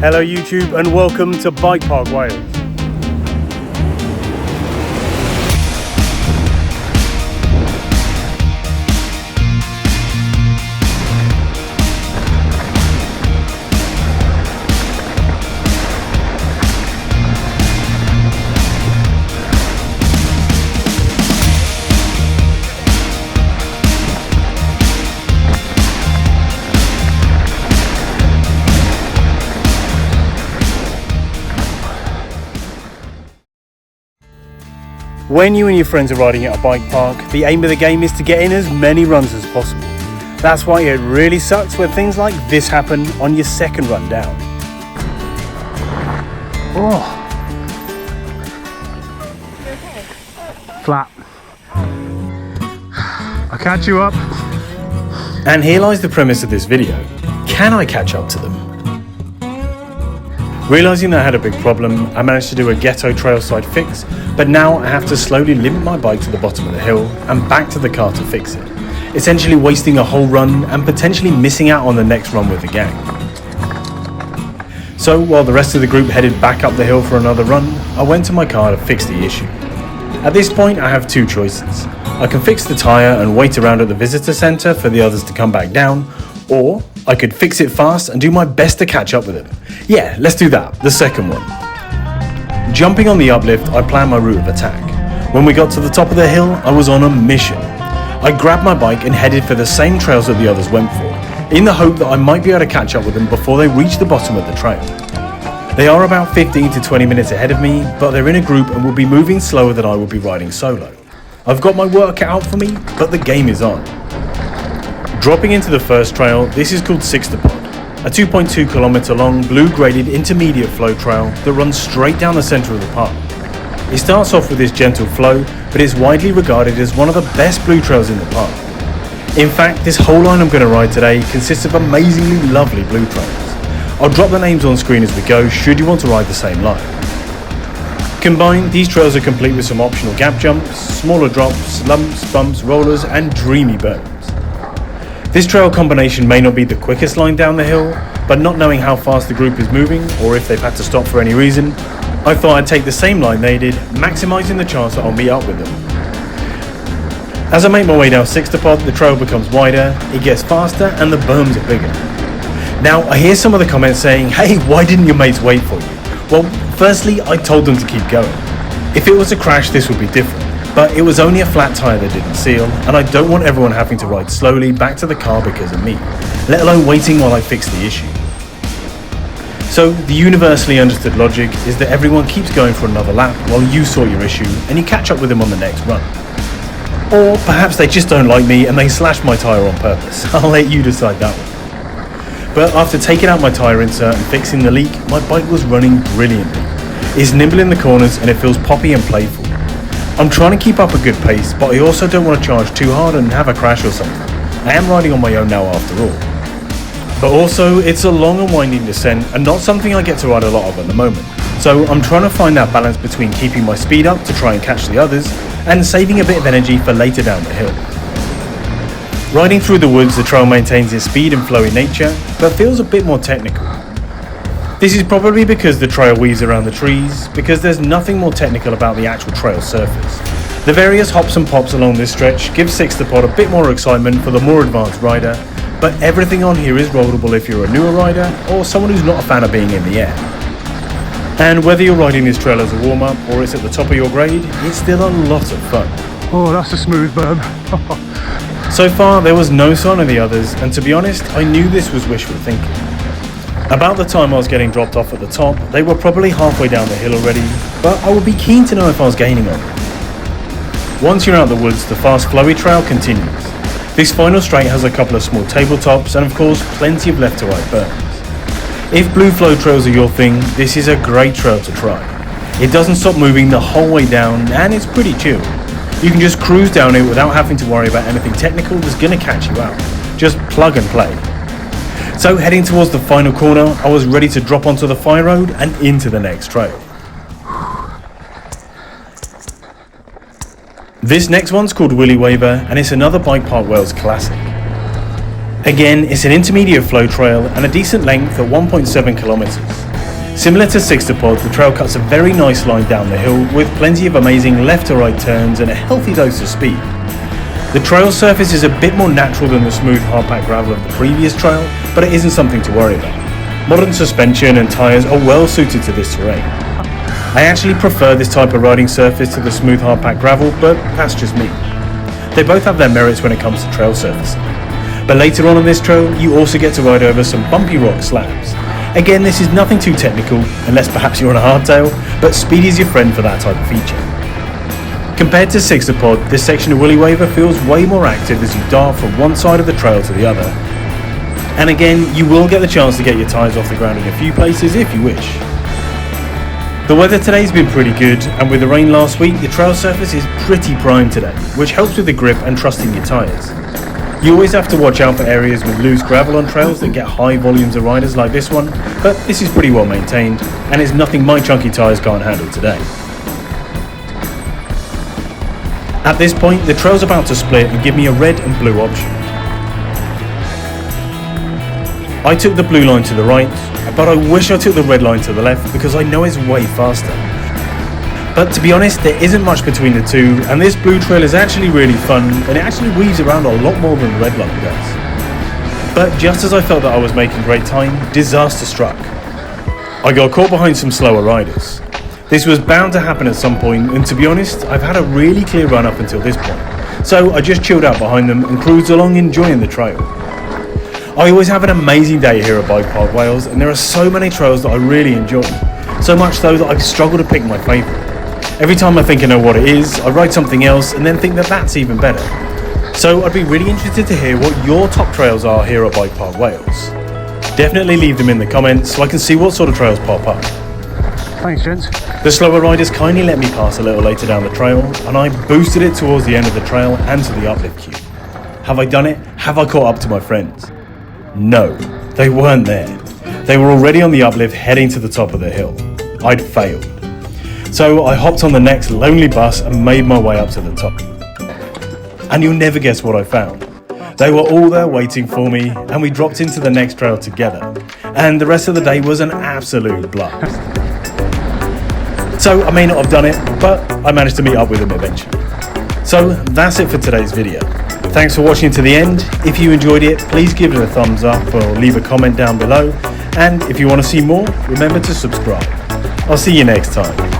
Hello YouTube and welcome to Bike Park Wales. When you and your friends are riding at a bike park, the aim of the game is to get in as many runs as possible. That's why it really sucks when things like this happen on your second run down. Oh. Flat. I'll catch you up. And here lies the premise of this video. Can I catch up to them? Realising that I had a big problem, I managed to do a ghetto trailside fix, but now I have to slowly limp my bike to the bottom of the hill and back to the car to fix it, essentially wasting a whole run and potentially missing out on the next run with the gang. So while the rest of the group headed back up the hill for another run, I went to my car to fix the issue. At this point I have two choices. I can fix the tyre and wait around at the visitor centre for the others to come back down, or I could fix it fast and do my best to catch up with them. Yeah, let's do that, the second one. Jumping on the uplift, I planned my route of attack. When we got to the top of the hill, I was on a mission. I grabbed my bike and headed for the same trails that the others went for, in the hope that I might be able to catch up with them before they reach the bottom of the trail. They are about 15 to 20 minutes ahead of me, but they're in a group and will be moving slower than I will be riding solo. I've got my work cut out for me, but the game is on. Dropping into the first trail, this is called Sixtopod, a 2.2 kilometer long blue graded intermediate flow trail that runs straight down the centre of the park. It starts off with this gentle flow, but is widely regarded as one of the best blue trails in the park. In fact, this whole line I'm going to ride today consists of amazingly lovely blue trails. I'll drop the names on screen as we go should you want to ride the same line. Combined, these trails are complete with some optional gap jumps, smaller drops, lumps, bumps, rollers and dreamy berms. This trail combination may not be the quickest line down the hill, but not knowing how fast the group is moving or if they've had to stop for any reason, I thought I'd take the same line they did, maximising the chance that I'll meet up with them. As I make my way down Sixtopod, the trail becomes wider, it gets faster and the berms are bigger. Now I hear some of the comments saying, hey, why didn't your mates wait for you? Well, firstly, I told them to keep going. If it was a crash, this would be different. But it was only a flat tyre that didn't seal, and I don't want everyone having to ride slowly back to the car because of me, let alone waiting while I fix the issue. So the universally understood logic is that everyone keeps going for another lap while you sort your issue and you catch up with them on the next run. Or perhaps they just don't like me and they slash my tyre on purpose. I'll let you decide that one. But after taking out my tyre insert and fixing the leak, my bike was running brilliantly. It's nimble in the corners and it feels poppy and playful. I'm trying to keep up a good pace, but I also don't want to charge too hard and have a crash or something. I am riding on my own now after all. But also, it's a long and winding descent and not something I get to ride a lot of at the moment. So I'm trying to find that balance between keeping my speed up to try and catch the others and saving a bit of energy for later down the hill. Riding through the woods, the trail maintains its speed and flowy nature, but feels a bit more technical. This is probably because the trail weaves around the trees, because there's nothing more technical about the actual trail surface. The various hops and pops along this stretch give Sixtopod a bit more excitement for the more advanced rider, but everything on here is rollable if you're a newer rider or someone who's not a fan of being in the air. And whether you're riding this trail as a warm-up or it's at the top of your grade, it's still a lot of fun. Oh, that's a smooth berm. So far there was no sign of the others, and to be honest, I knew this was wishful thinking. About the time I was getting dropped off at the top, they were probably halfway down the hill already, but I would be keen to know if I was gaining on them. Once you're out of the woods, the fast flowy trail continues. This final straight has a couple of small tabletops and of course plenty of left to right berms. If blue flow trails are your thing, this is a great trail to try. It doesn't stop moving the whole way down and it's pretty chill. You can just cruise down it without having to worry about anything technical that's going to catch you out. Just plug and play. So heading towards the final corner, I was ready to drop onto the fire road and into the next trail. This next one's called Willy Waver and it's another Bike Park Wales classic. Again, it's an intermediate flow trail and a decent length at 1.7 kilometers. Similar to Sixtopod, the trail cuts a very nice line down the hill with plenty of amazing left to right turns and a healthy dose of speed. The trail surface is a bit more natural than the smooth hard-packed gravel of the previous trail, but it isn't something to worry about. Modern suspension and tyres are well suited to this terrain. I actually prefer this type of riding surface to the smooth hard-packed gravel, but that's just me. They both have their merits when it comes to trail surfacing. But later on this trail, you also get to ride over some bumpy rock slabs. Again, this is nothing too technical, unless perhaps you're on a hardtail, but speed is your friend for that type of feature. Compared to Sixtopod, this section of Willy Waver feels way more active as you dart from one side of the trail to the other. And again, you will get the chance to get your tyres off the ground in a few places if you wish. The weather today's been pretty good, and with the rain last week, the trail surface is pretty prime today, which helps with the grip and trusting your tyres. You always have to watch out for areas with loose gravel on trails that get high volumes of riders like this one, but this is pretty well maintained, and it's nothing my chunky tyres can't handle today. At this point, the trail's about to split and give me a red and blue option. I took the blue line to the right, but I wish I took the red line to the left because I know it's way faster. But to be honest, there isn't much between the two, and this blue trail is actually really fun, and it actually weaves around a lot more than the red line does. But just as I felt that I was making great time, disaster struck. I got caught behind some slower riders. This was bound to happen at some point, and to be honest, I've had a really clear run up until this point. So I just chilled out behind them and cruised along enjoying the trail. I always have an amazing day here at Bike Park Wales, and there are so many trails that I really enjoy. So much so that I struggle to pick my favourite. Every time I think I know what it is, I ride something else and then think that that's even better. So I'd be really interested to hear what your top trails are here at Bike Park Wales. Definitely leave them in the comments so I can see what sort of trails pop up. Thanks, gents. The slower riders kindly let me pass a little later down the trail, and I boosted it towards the end of the trail and to the uplift queue. Have I done it? Have I caught up to my friends? No, they weren't there. They were already on the uplift heading to the top of the hill. I'd failed. So I hopped on the next lonely bus and made my way up to the top. And you'll never guess what I found. They were all there waiting for me, and we dropped into the next trail together. And the rest of the day was an absolute blast. So I may not have done it, but I managed to meet up with them eventually. So that's it for today's video. Thanks for watching to the end. If you enjoyed it, please give it a thumbs up or leave a comment down below. And if you want to see more, remember to subscribe. I'll see you next time.